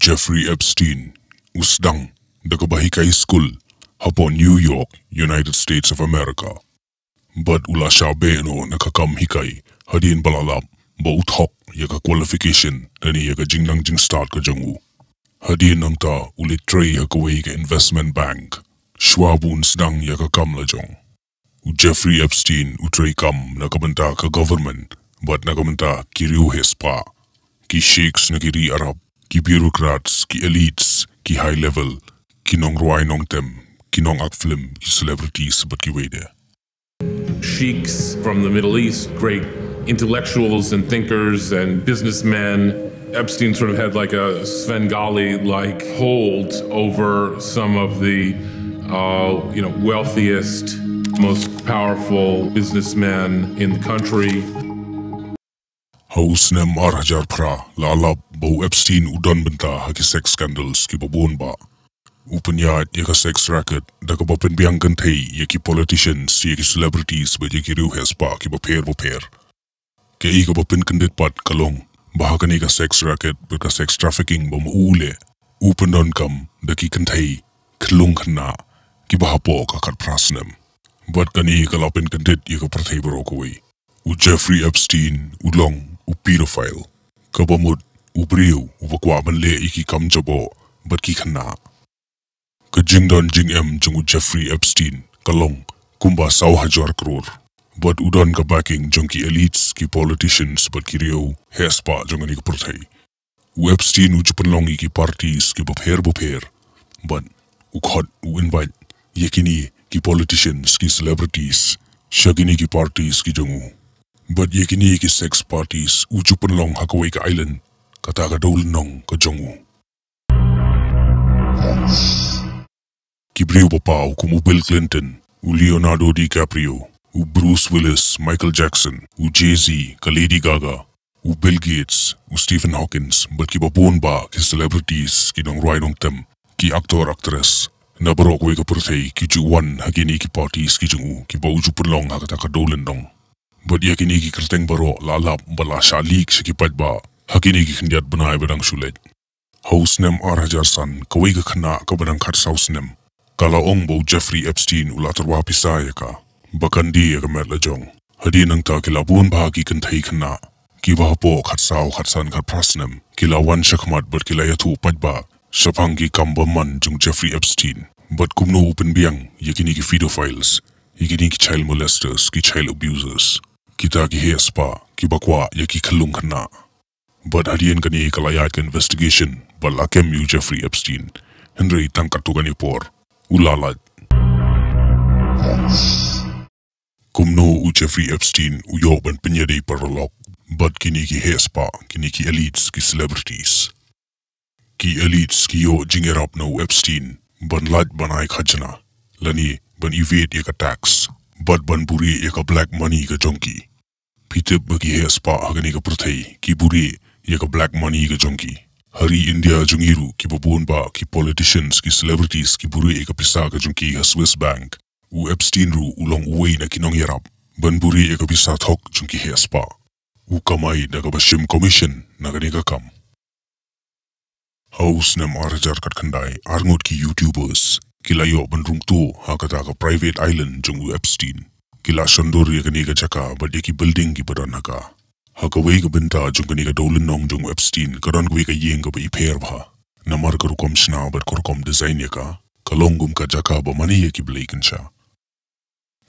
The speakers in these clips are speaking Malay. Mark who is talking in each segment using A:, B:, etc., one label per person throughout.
A: Jeffrey Epstein usdang dakabahikai school hapo New York, United States of America. But ula shabe no nakakam hikai hadin balalap ba uthok yaka qualification nani yaka jingnang jing start ka jangu. Hadin namta ulit tray hakaway ka investment bank. Schwabun sdang yaka kam la jong. Jeffrey Epstein utray kam nakabanta ka government but nakabanta kiriu hespa. Ki sheikhs na kiri Arab, ki bureaucrats, ki elites, ki high level, ki nong ruay nong tem, ki nong akflim, ki celebrities but ki wede.
B: Sheikhs from the Middle East, great intellectuals and thinkers and businessmen. Epstein sort of had like a Svengali-like hold over some of the wealthiest, most powerful businessmen in the country.
A: Haus nem arhajar pra lalap bau Epstein udan benta haki sex scandals ki babon ba. Upanyat yaka sex racket daka bapen biangkan thei yaki politicians yaki celebrities ba yaki riu hespa ki baper. Kaya ka bapen kandit pat kalong bahakan yaka sex racket baka sex trafficking ba maule. Upandon kam daki kanthei Khullung Khynnah ki bahapo kakat prasnem. But kani kalapen kandit yaka prathei barokaway. Jeffrey Epstein ulong Paedophile kabamud ubriu ubakwa banle iki kam jabo but ki Khynnah ka jingdon jingem jungu Jeffrey Epstein kalong kumba saw hajar crore but udon ka backing junki elites ki politicians but ki rio hespa jungani ka prothai Epstein ujupanlong iki parties ki bapher but ukhot invite yakini ki politicians ki celebrities shagini ki parties ki jungu. But yakini ki sex parties ujupan long hakaway ka island kata ka dole nong ka jongu. Kibriu papaw kumu Bill Clinton, u Leonardo DiCaprio, u Bruce Willis, Michael Jackson, u Jay-Z, ka Lady Gaga, u Bill Gates, u Stephen Hawkins, but ki babon ba ki celebrities ki nong ruay nong tem, ki actress, na barok ka purtay ki juwan hakini ki parties ki jongu ki ba ujupan long hakata ka dole nong. But yakini ki kerteng baro lalap bala shalik shikipad ba hakini ki khindiat banay badang shulet. Haus nem arhajar san kaway ka Khynnah ka badang khat saus nem. Kalaong bo Jeffrey Epstein ulatarwa pisaya ka. Bakandi ka merla jong. Hadi nang ta kilabun bahagi kanthai Khynnah. Kiba po khat saw khat san khat prasnem. Kila wan shakmat but kila yatu padba. Shapangi kamba man jung Jeffrey Epstein. But kumno upen biang yakini ki Paedophiles. Yakini ki child molesters ki child abusers. Kita ki hespa, ki bakwa yaki Khullung Khynnah. But hadian kani kalayat ka investigation balakem yu Jeffrey Epstein. Henry tangkat tu kani por. Ulalad. Kumno u Jeffrey Epstein uyoban penyedai paralok. But kini ki hespa, kini ki elites ki celebrities. Ki elites ki yo jingerap na u Epstein. Ban lad banay khajna. Lani ban evade yaka tax. But ban buri yaka black money ka jonki. Pitip bagi hespa hagani ka purthai ki buri yaka black money ka jonki. Hari India jungiru ki babon ba ki politicians ki celebrities ki buri yaka pisa ka jonki ha Swiss bank. U Epstein ru ulong uway na kinong yarap. Ban buri yaka pisa thok jonki hespa. U kamay na ka bashim commission na gani ka kam. Haus nem arhajar kat khandai arngot ki YouTubers. Kila yo bandrung to hakata ka private island jungu Epstein. Kila shandor yakani ka chaka but yaki building ki badan haka. Hakaway ka benta jungani ka dolen nong jungu Epstein karon kaway ka yeng ka ba ipair ba. Namar ka rukom shna but korukom design yaka. Kalongum ka jaka ba mani yaki blaken siya.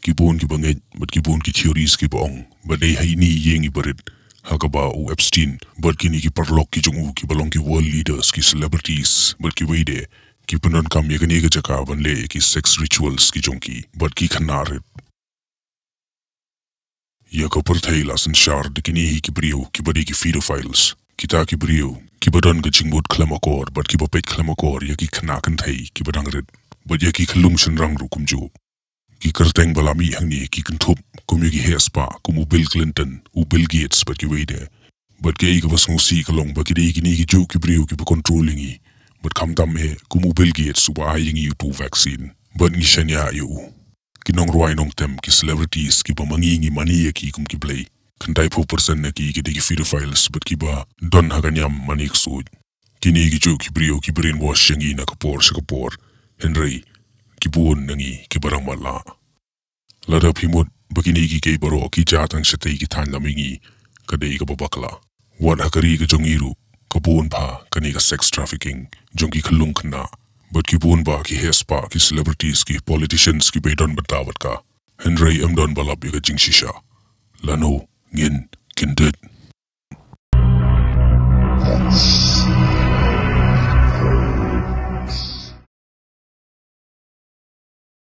A: Kibon ki bangit but kibon ki theories ki baong but ay hayni yeng ibarit. Hakaba u Epstein but kini ki parlok ki jungu ki balong ki world leaders ki celebrities but ki wayde. Ki penon kam yakani ka jaka banle ki sex rituals ki jonki but ki Khynnah rit. Yaka perthai lasan shar dekini ki brio ki badi ki Paedophiles. Kita ki brio ki badan ka jingmut klamakor but ki bapet klamakor yaki Khynnah kan thai ki badang rit. But yaki Khullung shenrang rukum jo. Ki kerteng balami hangni ki kentup kum yaki hespa kumu Bill Clinton u Bill Gates but ki wayde. But ki ka basngusi kalong ba ki dey kini ki jo ki brio ki ba controllingi. But kam tam kumu Bill Gates uba ayingi yu tu vaccine. But ngi shenya yu. Kinong ruay nong tem ki celebrities ki ba mangingi mani yaki kum ki play. Kantai po person na ki dey ki Paedophiles but ki ba don haganyam manik sud. Kini gicu kibrio kiberin wash yangi na kapor sa kapor. Henry, kibuon nangi kibarang mala. Ladap himut bakini kay baro ki jatang satay kitan lamingi kadei kababakla. Wan hakari ka jongiru kabuon pa kani ka sex trafficking jongi Khullung Khynnah. But kibuon ba ki hespa ki celebrities ki politicians ki bedon batawat ka. Henry amdon balap yaga jing shisha. Lano Ngin Kyndit.